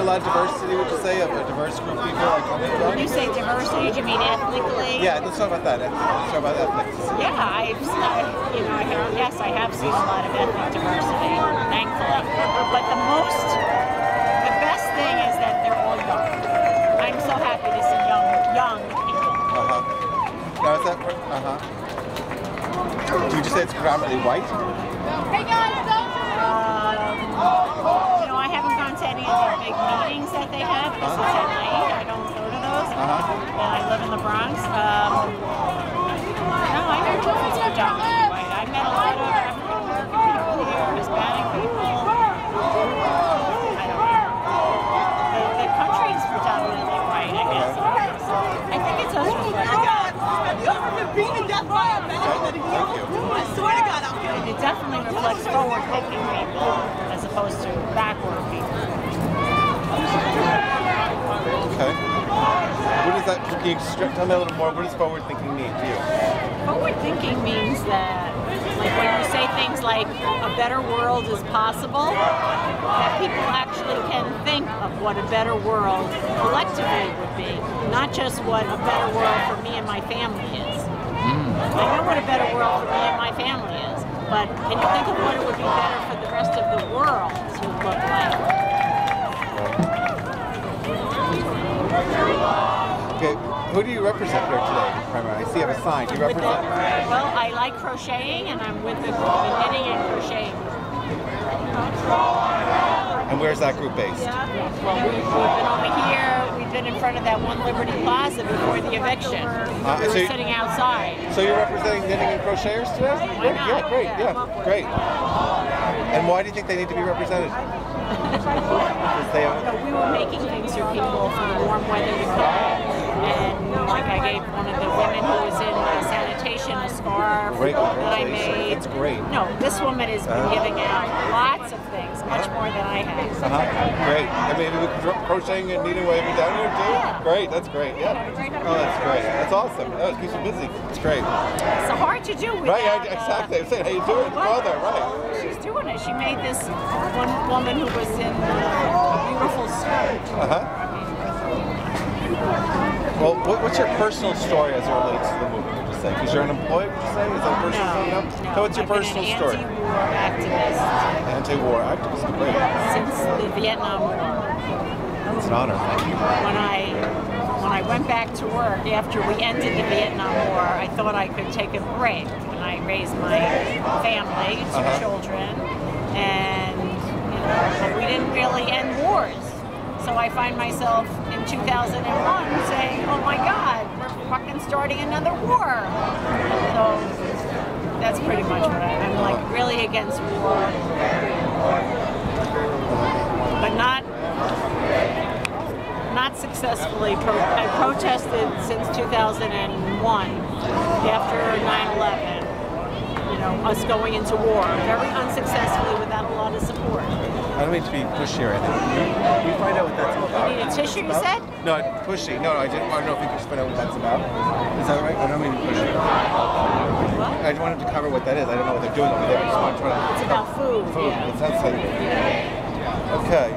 a lot of diversity, would you say, of a diverse group of people like coming from? When you say diversity, do you mean ethnically? Yeah, let's talk about that. Let's talk about ethnics. Yeah, yes, I have seen a lot of ethnic diversity, thankfully. But the best thing is that they're all young. I'm so happy to see young people. Now is that? Would you say it's predominantly white? Hey guys, I haven't gone to any of the big meetings that they have because it's at night. I don't go to those. And I live in the Bronx. No, I don't know if it's predominantly white. I met a lot of African American people here, Hispanic people. I don't know. The country is predominantly white, I guess. I think it's us reflecting. Thank you. I swear to God, I'll kill you. It definitely reflects forward-thinking people as opposed to backward people. Okay. What does that? Can you tell me a little more? What does forward-thinking mean to you? Forward-thinking means that, like when you say things like a better world is possible, that people actually can think of what a better world collectively would be, not just what a better world for me and my family is. I know what a better world for me and my family is, but can you think of what it would be better for the rest of the world to look like? Okay, who do you represent here today, primarily? I see you have a sign. Do you represent? Well, I like crocheting, and I'm with the knitting and crocheting. And where's that group based? Well, we've been over here. We've been in front of that one Liberty Plaza before the eviction. We were sitting outside. So you're representing knitting and crocheters today? Why not? Yeah, great. Yeah, great. And why do you think they need to be represented? We were making things for people for the warm weather to come. And like I gave one of the women who was in sanitation a scarf that I made. That's great. No, this woman has been giving out lots of things, much more than I have. Great. I mean, crocheting and knitting while you're down here too? Yeah. Great, that's great. Yeah. Oh, that's great. That's awesome. Oh, it keeps you busy. It's great. It's so hard to do without, right, exactly. I'm saying, how you do it? Mother, right. She's doing it. She made this one woman who was in a beautiful skirt. Well, what's your personal story as it relates to the movement, would you say? Because you're an employee, would you say? Is that a personal story? No. So what's your personal story? Anti-war activist. Anti-war activist, great. Since the Vietnam War. It's an honor. When I went back to work after we ended the Vietnam War, I thought I could take a break. And I raised my family, 2 children, and we didn't really end wars. So I find myself in 2001 saying, oh my God, we're fucking starting another war. So that's pretty much what I'm like, really against war. But not successfully. I protested since 2001 after 9/11. Us going into war, very unsuccessfully without a lot of support. I don't mean to be pushy or anything. Can you find out what that's about? You need a tissue, you said? No, pushy. No, I don't know if you can just find out what that's about. Is that right? I don't mean to be pushy. What? I just wanted to cover what that is. I don't know what they're doing over there. I just want to try to... It's about food. Yeah. It sounds like... Okay.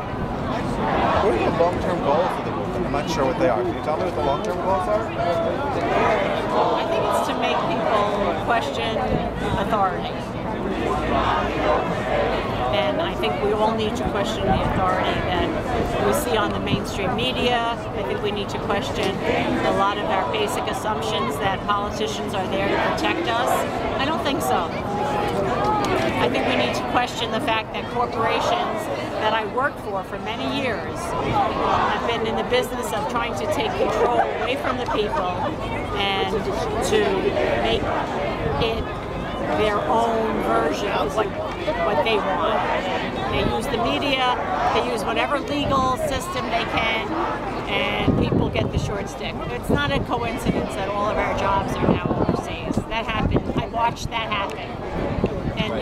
What are the long-term goals of the movement? I'm not sure what they are. Can you tell me what the long-term goals are? I think it's to make people question authority. And I think we all need to question the authority that we see on the mainstream media. I think we need to question a lot of our basic assumptions that politicians are there to protect us. I don't think so. I think we need to question the fact that corporations that I worked for many years have been in the business of trying to take control away from the people and to make it their own version of what they want. They use the media, they use whatever legal system they can, and people get the short stick. It's not a coincidence that all of our jobs are now overseas. That happened. I watched that happen. And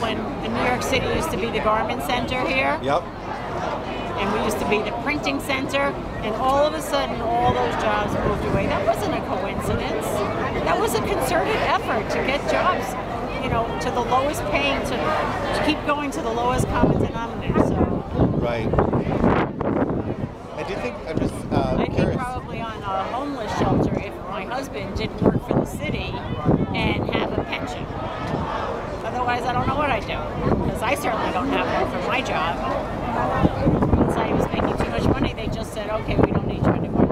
when the New York City used to be the garment center here, and we used to be the printing center, and all of a sudden all those jobs moved away. That wasn't a coincidence. That was a concerted effort to get jobs, to the lowest paying, to keep going to the lowest common denominator. So. Right. do you think, I'm just I'd be curious. probably on a homeless shelter if my husband didn't work for the city and have a pension. Otherwise, I don't know what I'd do, because I certainly don't have one for my job. Once I was making too much money, they just said, okay, we don't need you anymore.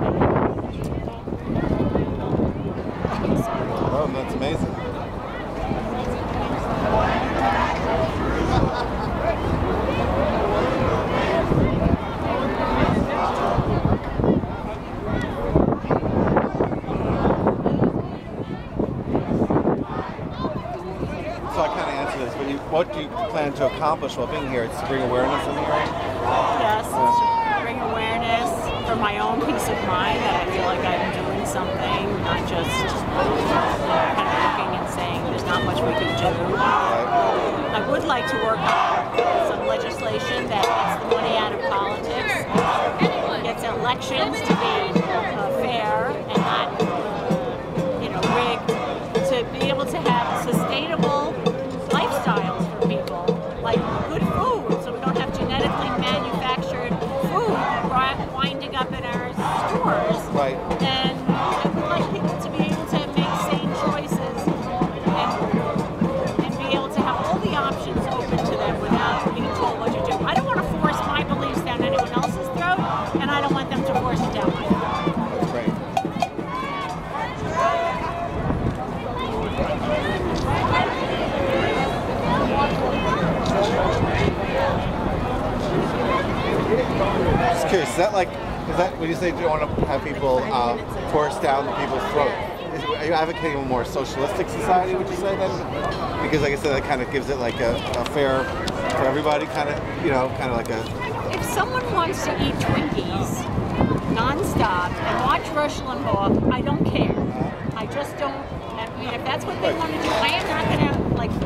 Oh, that's amazing. So I kind of answered this, but what do you plan to accomplish while being here? It's to bring awareness in the area? Yes, to bring awareness for my own peace of mind that I feel like I'm doing something, not just kind of looking and saying there's not much we can do. I would like to work on some legislation that gets the money out of politics, gets elections to be fair and not, rigged, to be able to have sustainable lifestyles for people, like good food, so we don't have genetically manufactured food winding up in our stores. Right. And I would like people to be able to make sane choices and be able to have all the options open to them without being told what to do. I don't want to force my beliefs down anyone else's throat, and I don't want them to force it down my throat. That's great. Just curious, is that when you say you don't want to have people force down people's throat? Are you advocating a more socialistic society, would you say then? Because like I said, that kind of gives it like a fair for everybody, kind of like a... If someone wants to eat Twinkies non-stop and watch Rush Limbaugh, I don't care. I just don't, I mean, if that's what they want to do, I am not going to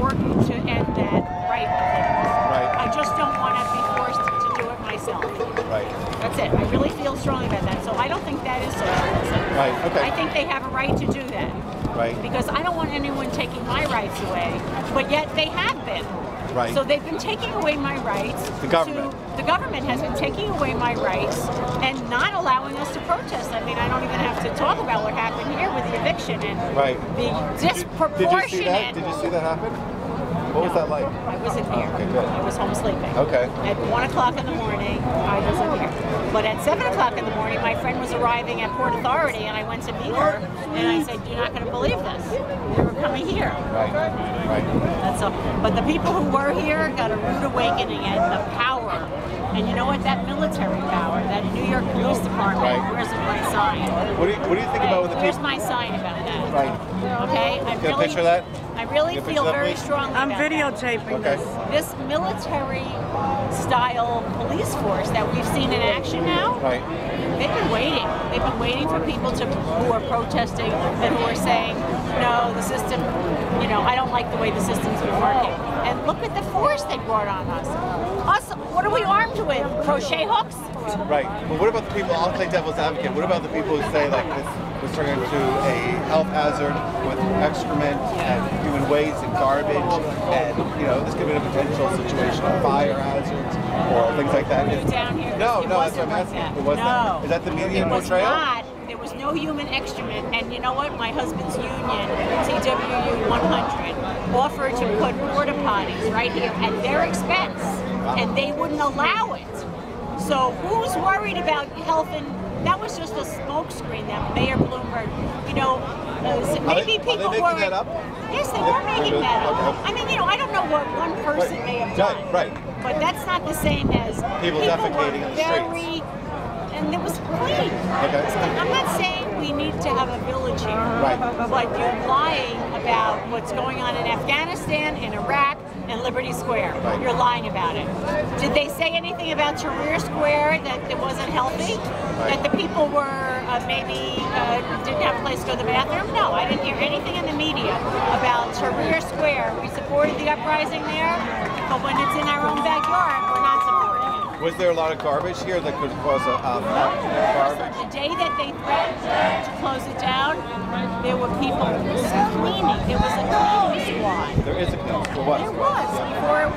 work to end that right of theirs. Right. I just don't want to be forced to do it myself. Right. That's it. I really feel strongly about that. So I don't think that is socialism. Right, okay. I think they have a right to do that. Right. Because I don't want anyone taking my rights away, but yet they have been. Right. So they've been taking away my rights. The government. The government has been taking away my rights and not allowing us to protest. I mean, I don't even have to talk about what happened here with the eviction and the disproportionate. Did you see that happen? What was that like? I wasn't here. Okay, good. I was home sleeping. Okay. At 1 o'clock in the morning, I wasn't here. But at 7 o'clock in the morning, my friend was arriving at Port Authority, and I went to meet her, and I said, "You're not going to believe this. We were coming here." Right. That's all. But the people who were here got a rude awakening and the power. And you know what? That military power, that New York Police Department, where's my sign? What do you think about when the Here's people... my sign about that. Right. Okay? Get a picture of that? I really feel very strongly I'm about that. videotaping this. This military-style police force that we've seen in action now, they've been waiting. They've been waiting for people who are protesting and who are saying, no, the system, I don't like the way the system's been working. And look at the force they brought on us. What are we armed with? Crochet hooks? Right. But what about the people, I'll play devil's advocate, what about the people who say like this was turning into a health hazard with excrement and human waste and garbage and, this could be a potential situation of fire hazards or things like that? Down here, No, it that's what wasn't I'm like asking. that. It wasn't. No. Is that the media It was portrayal? not. There was no human excrement, and you know what? My husband's union, TWU 100, offered to put porta potties right here at their expense, and they wouldn't allow it. So who's worried about health? And that was just a smokescreen that Mayor Bloomberg, maybe people were. Are they making that up? Yes, they were making that up. I mean, I don't know what one person may have done. Right. But that's not the same as People defecating in the streets. And it was clean. Okay. I'm not saying we need to have a village here, Right. but you're lying about what's going on in Afghanistan, in Iraq, and Liberty Square. Right. You're lying about it. Did they say anything about Tahrir Square, that it wasn't healthy? Right. That the people were didn't have a place to go to the bathroom? No, I didn't hear anything in the media about Tahrir Square. We supported the uprising there, but when it's in our own backyard, we're not supporting it. Was there a lot of garbage here that could cause garbage? The day that they threatened to close it down, there were people cleaning. There was a cleaning squad. There is a cleaning squad. There was. Before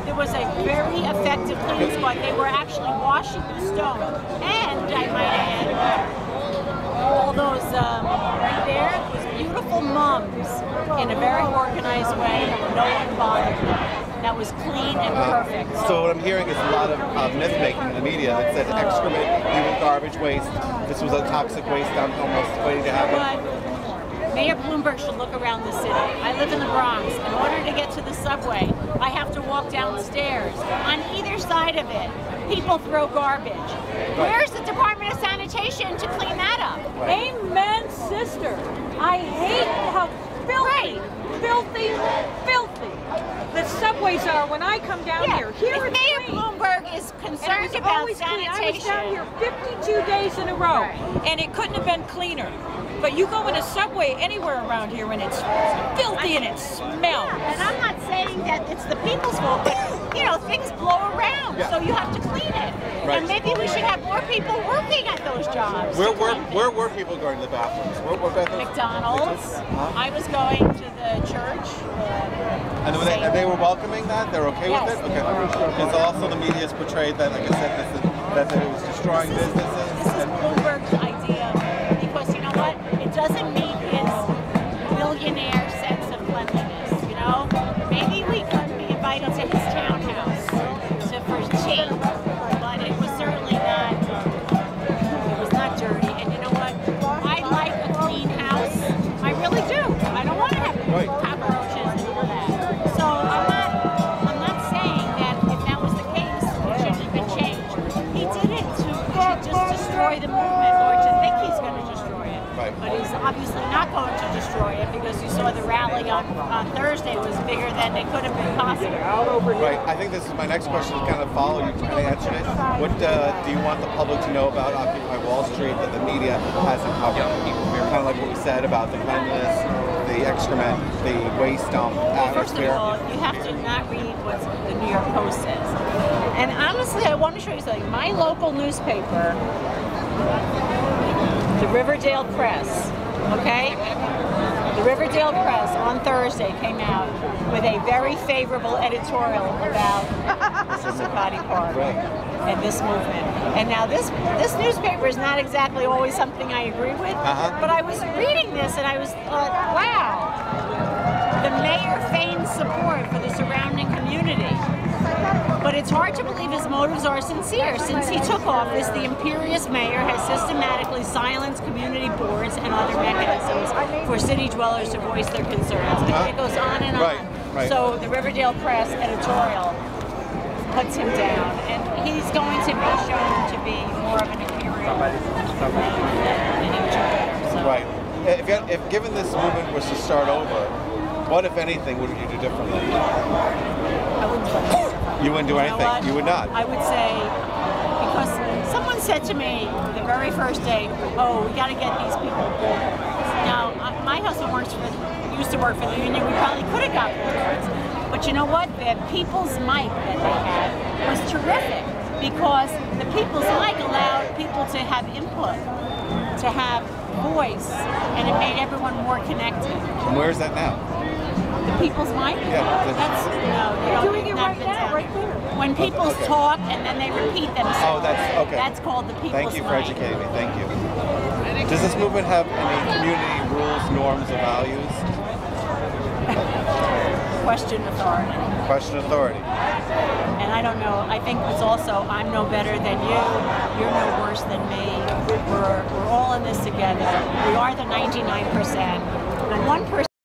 there was a very effective cleaning squad. They were actually washing the stone. And I might add, all those right there, those beautiful mums in a very organized way. No one bothered them. That was clean and perfect. So what I'm hearing is a lot of myth-making in the media that said excrement, even garbage waste. This was a toxic waste dump almost waiting to happen. But Mayor Bloomberg should look around the city. I live in the Bronx. In order to get to the subway, I have to walk down the stairs. On either side of it, people throw garbage. Where's the Department of Sanitation to clean that up? Amen, sister. I hate how filthy, filthy the subways are when I come down here. Here if Mayor Bloomberg is concerned about sanitation. I was down here 52 days in a row, and it couldn't have been cleaner. But you go in a subway anywhere around here and it's filthy and it smells. And I'm not saying that it's the people's fault, but you know, things blow around, so you have to clean it. And maybe we should have more people working at those jobs. Where were people going to the bathrooms? Where bathrooms? McDonald's. I was going to the church. And they were welcoming that? They're okay with it? Okay. Because also the media has portrayed that, like I said, that it was destroying businesses. This is Bloomberg's idea. Because you know what? It doesn't meet his billionaire sense of cleanliness, you know? Maybe we could be invited to his townhouse for tea, but it was certainly not, it was not dirty. And you know what? I like a clean house. I really do. I don't want to have cockroaches and all that. So I'm not saying that if that was the case, it shouldn't have been changed. He did it to just destroy the movement, or to think he's going to destroy it. But he's obviously not going to destroy it, because you saw the rally on Thursday was bigger than it could have been possible. Right. I think this is my next question to kind of follow. You kind of answered it. What do you want the public to know about Occupy Wall Street that the media hasn't covered? Kind of like what we said about the cleanliness, the excrement, the waste dump atmosphere. First of all, you have to not read what the New York Post says. And honestly, I want to show you something. My local newspaper, the Riverdale Press, okay? The Riverdale Press on Thursday came out with a very favorable editorial about Assisted Body Park and this movement. And now this newspaper is not exactly always something I agree with, but I was reading this and I was wow, the mayor feigns support for the surrounding community. But it's hard to believe his motives are sincere. Since he took office, the imperious mayor has systematically silenced community boards and other mechanisms for city dwellers to voice their concerns. And it goes on and on. So the Riverdale Press editorial puts him down, and he's going to be shown to be more of an imperial than so. Right. If given this movement was to start over, what, if anything, would you do differently? I wouldn't do anything. You wouldn't do anything? You would not? I would say, because someone said to me the very first day, oh, we got to get these people bullhorns. Now, my husband used to work for the union. We probably could have got bullhorns. But you know what? The people's mic that they had was terrific, because the people's mic allowed people to have input, to have voice, and it made everyone more connected. And where is that now? The people's mic? Yeah. They're doing it right now, right there. When people talk and then they repeat themselves. Oh, that's okay. That's called the people's mic. Thank you for educating me. Thank you. Does this movement have any community rules, norms, or values? Question authority. Question authority. And I don't know. I think it's also, I'm no better than you. You're no worse than me. We're all in this together. We are the 99%. The 1%